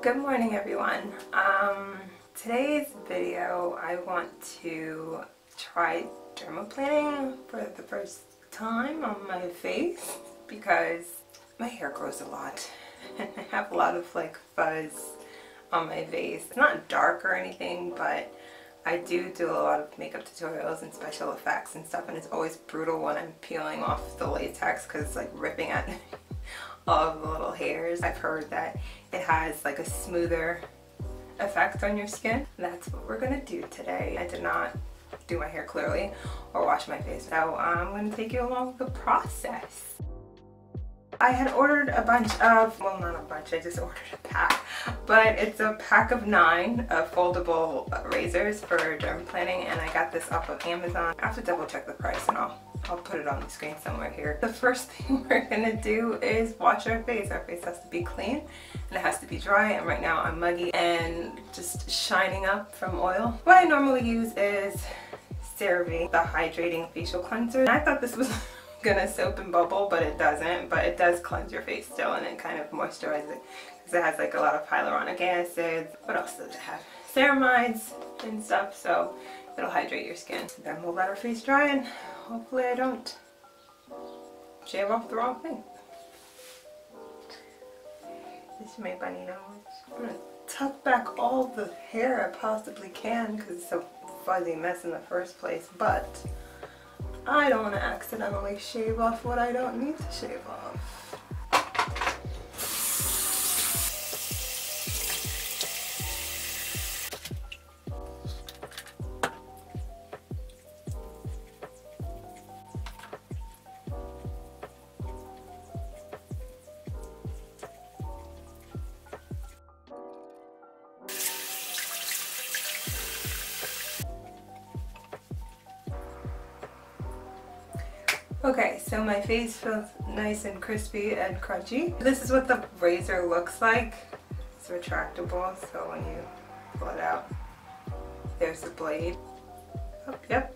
Good morning, everyone. Today's video I want to try dermaplaning for the first time on my face because my hair grows a lot and I have a lot of like fuzz on my face. It's not dark or anything, but I do a lot of makeup tutorials and special effects and stuff, and it's always brutal when I'm peeling off the latex because it's like ripping at all of the little hairs. I've heard that it has like a smoother effect on your skin. That's what we're gonna do today. I did not do my hair clearly or wash my face, so I'm gonna take you along the process. I had ordered a bunch of, well, not a bunch, I just ordered a pack, but it's a pack of 9 foldable razors for dermaplaning, and I got this off of Amazon. I have to double check the price and I'll put it on the screen somewhere here. The first thing we're gonna do is wash our face. Our face has to be clean and it has to be dry, and right now I'm muggy and just shining up from oil. What I normally use is CeraVe, the hydrating facial cleanser. And I thought this was gonna soap and bubble, but it doesn't, but it does cleanse your face still, and it kind of moisturizes it because it has like a lot of hyaluronic acid. What else does it have? Ceramides and stuff, so it'll hydrate your skin. Then we'll let our face dry, and hopefully I don't shave off the wrong thing. This is my bunny nose. I'm gonna tuck back all the hair I possibly can because it's a fuzzy mess in the first place, but I don't want to accidentally shave off what I don't need to shave off. Okay, so my face feels nice and crispy and crunchy. This is what the razor looks like. It's retractable, so when you pull it out, there's the blade. Oh, yep.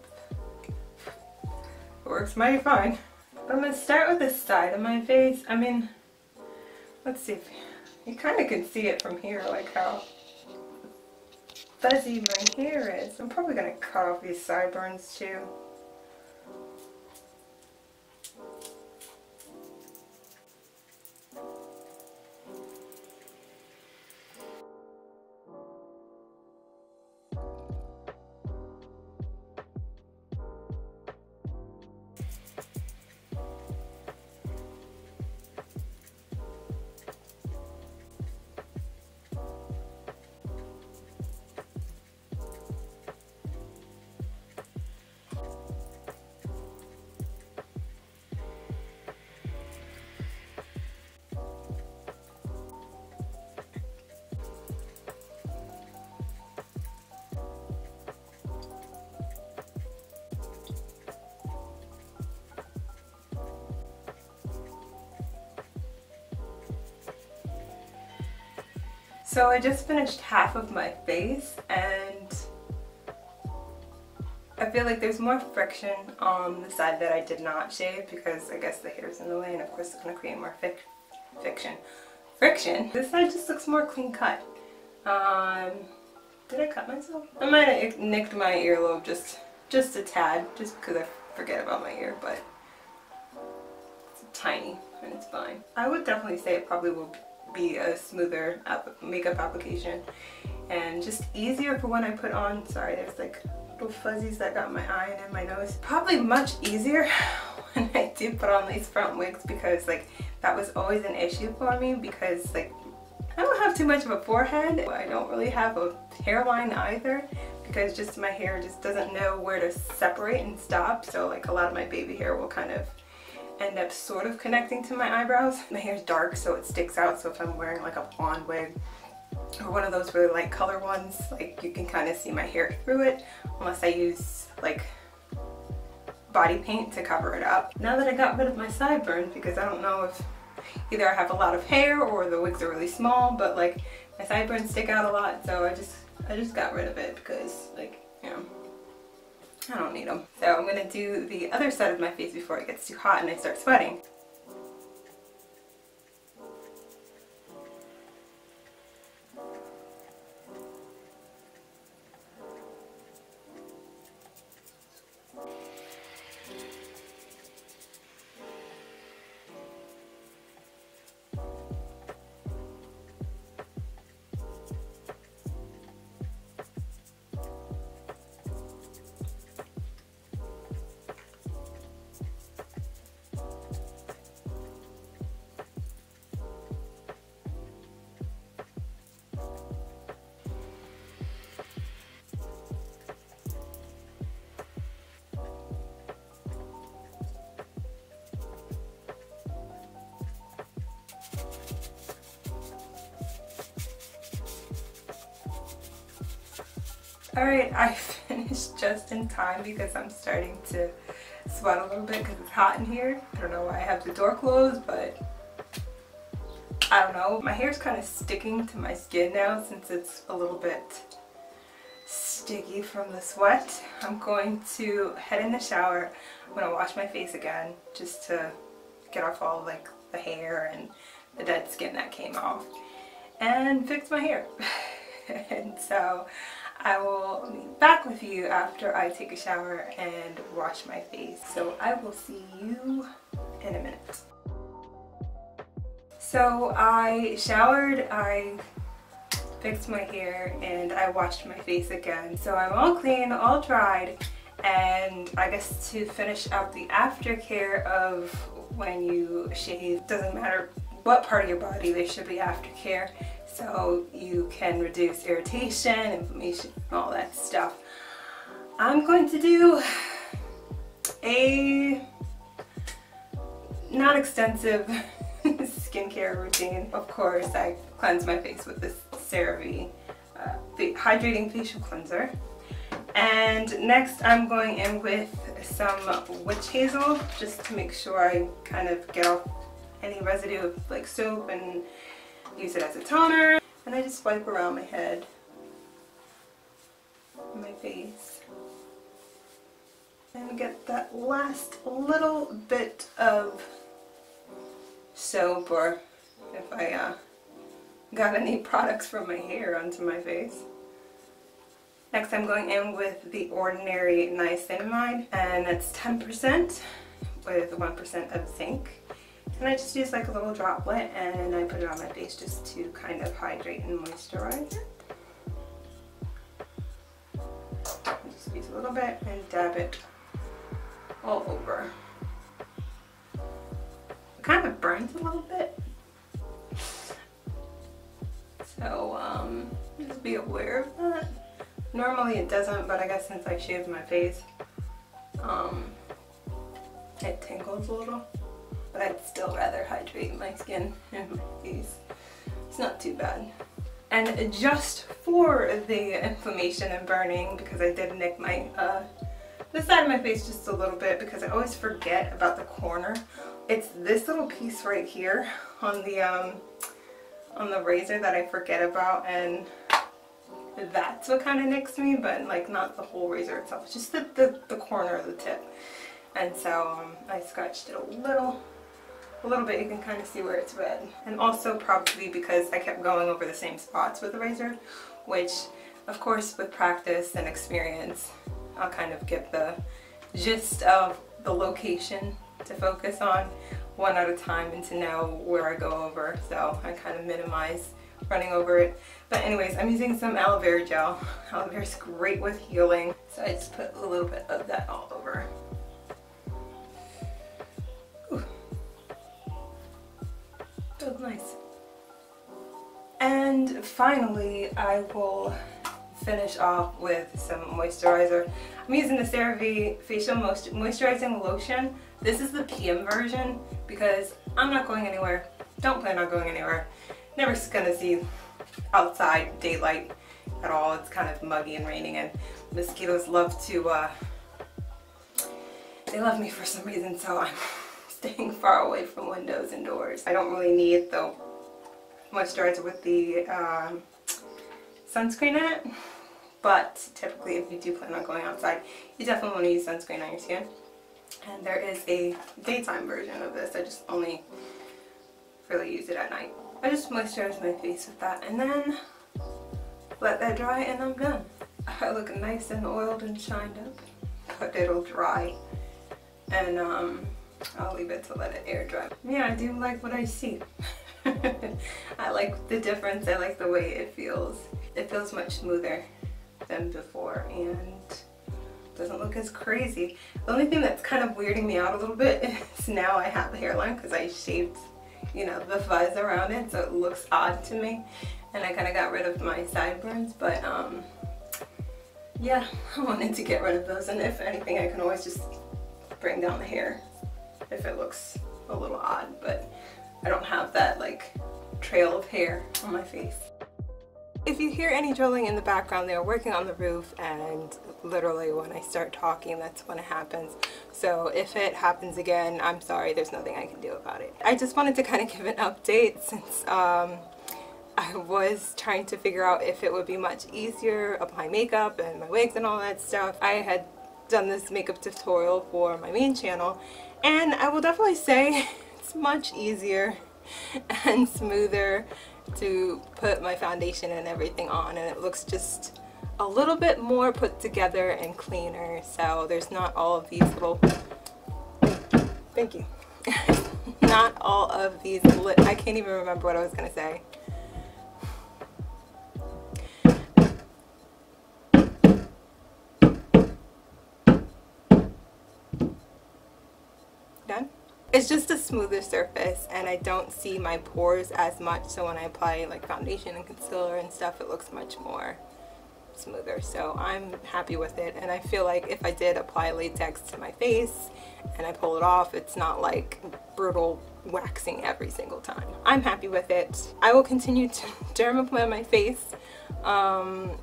It works mighty fine. I'm going to start with the side of my face. I mean, let's see if you kind of can see it from here, like how fuzzy my hair is. I'm probably going to cut off these sideburns too. So I just finished half of my face, and I feel like there's more friction on the side that I did not shave because I guess the hair's in the way, and of course it's going to create more friction. This side just looks more clean cut. Did I cut myself? I might have nicked my earlobe just a tad, just because I forget about my ear, but it's tiny and it's fine. I would definitely say it probably will be a smoother makeup application and just easier for when I put on. Sorry, there's like little fuzzies that got my eye and in my nose. Probably much easier when I do put on these front wigs because like that was always an issue for me because like I don't have too much of a forehead. I don't really have a hairline either because just my hair just doesn't know where to separate and stop, so like a lot of my baby hair will kind of end up sort of connecting to my eyebrows. My hair's dark, so it sticks out, so if I'm wearing like a blonde wig or one of those really light color ones, like you can kind of see my hair through it unless I use like body paint to cover it up. Now that I got rid of my sideburns, because I don't know if either I have a lot of hair or the wigs are really small, but like my sideburns stick out a lot, so I just got rid of it because like, you know, I don't need them. So I'm going to do the other side of my face before it gets too hot and I start sweating. Alright, I finished just in time because I'm starting to sweat a little bit because it's hot in here. I don't know why I have the door closed, but I don't know. My hair's kind of sticking to my skin now since it's a little bit sticky from the sweat. I'm going to head in the shower. I'm going to wash my face again just to get off all like the hair and the dead skin that came off and fix my hair. And so I will be back with you after I take a shower and wash my face. So I will see you in a minute. So I showered, I fixed my hair, and I washed my face again. So I'm all clean, all dried, and I guess to finish up the aftercare of when you shave, doesn't matter what part of your body, there should be aftercare. So you can reduce irritation, inflammation, all that stuff. I'm going to do a not extensive skincare routine. Of course, I cleanse my face with this CeraVe hydrating facial cleanser. And next I'm going in with some witch hazel just to make sure I kind of get off any residue of like soap and use it as a toner. And I just wipe around my head, my face, and get that last little bit of soap, or if I got any products from my hair onto my face. Next I'm going in with the Ordinary Niacinamide, and it's 10% with 1% of zinc. And I just use like a little droplet and I put it on my face just to kind of hydrate and moisturize it. Just use a little bit and dab it all over. It kind of burns a little bit. So just be aware of that. Normally it doesn't, but I guess since I shaved my face, it tingles a little. But I'd still rather hydrate my skin and my face. It's not too bad. And just for the inflammation and burning, because I did nick my this side of my face just a little bit because I always forget about the corner. It's this little piece right here on the razor that I forget about, and that's what kind of nicks me, but like not the whole razor itself, just the corner of the tip. And so I scratched it a little bit. You can kind of see where it's red. And also probably because I kept going over the same spots with the razor, which of course with practice and experience I'll kind of get the gist of the location to focus on one at a time and to know where I go over, so I kind of minimize running over it. But anyways, I'm using some aloe vera gel. Aloe vera is great with healing, so I just put a little bit of that all over. Feels nice. And finally, I will finish off with some moisturizer. I'm using the CeraVe Facial Moisturizing Lotion. This is the PM version because I'm not going anywhere. Don't plan on going anywhere. Never gonna see outside daylight at all. It's kind of muggy and raining, and mosquitoes love to, they love me for some reason, so I'm staying far away from windows and doors. I don't really need the moisturizer with the sunscreen in it, but typically if you do plan on going outside, you definitely want to use sunscreen on your skin. And there is a daytime version of this. I just only really use it at night. I just moisturize my face with that and then let that dry and I'm done. I look nice and oiled and shined up, but it'll dry, and I'll leave it to let it air dry. Yeah, I do like what I see. I like the difference. I like the way it feels. It feels much smoother than before and doesn't look as crazy. The only thing that's kind of weirding me out a little bit is now I have the hairline because I shaved, you know, the fuzz around it, so it looks odd to me, and I kind of got rid of my sideburns, but yeah, I wanted to get rid of those, and if anything I can always just bring down the hair if it looks a little odd, but I don't have that like trail of hair on my face. if you hear any drilling in the background, they're working on the roof, and literally when I start talking, that's when it happens. So if it happens again, I'm sorry, there's nothing I can do about it. I just wanted to kind of give an update since I was trying to figure out if it would be much easier applying makeup and my wigs and all that stuff. I had done this makeup tutorial for my main channel, and I will definitely say it's much easier and smoother to put my foundation and everything on, and it looks just a little bit more put together and cleaner. So there's not all of these little, thank you, not all of these I can't even remember what I was gonna say. Done? It's just a smoother surface, and I don't see my pores as much, so when I apply like foundation and concealer and stuff, it looks much more smoother. So I'm happy with it, and I feel like if I did apply latex to my face and I pull it off, it's not like brutal waxing every single time. I'm happy with it. I will continue to dermaplan my face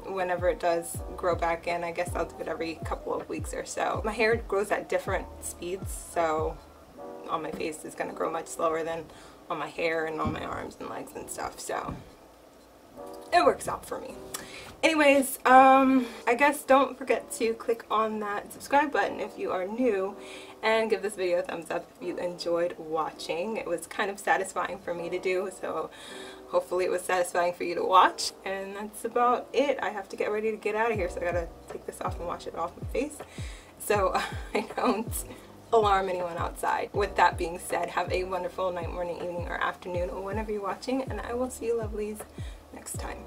whenever it does grow back in. I guess I'll do it every couple of weeks or so. My hair grows at different speeds, so on my face is going to grow much slower than on my hair and on my arms and legs and stuff, so it works out for me. Anyways, I guess don't forget to click on that subscribe button if you are new, and give this video a thumbs up if you enjoyed watching. It was kind of satisfying for me to do, so hopefully it was satisfying for you to watch. And that's about it. I have to get ready to get out of here, so I gotta take this off and wash it off my face so I don't alarm anyone outside. With that being said, have a wonderful night, morning, evening, or afternoon, or whenever you're watching, and I will see you lovelies next time.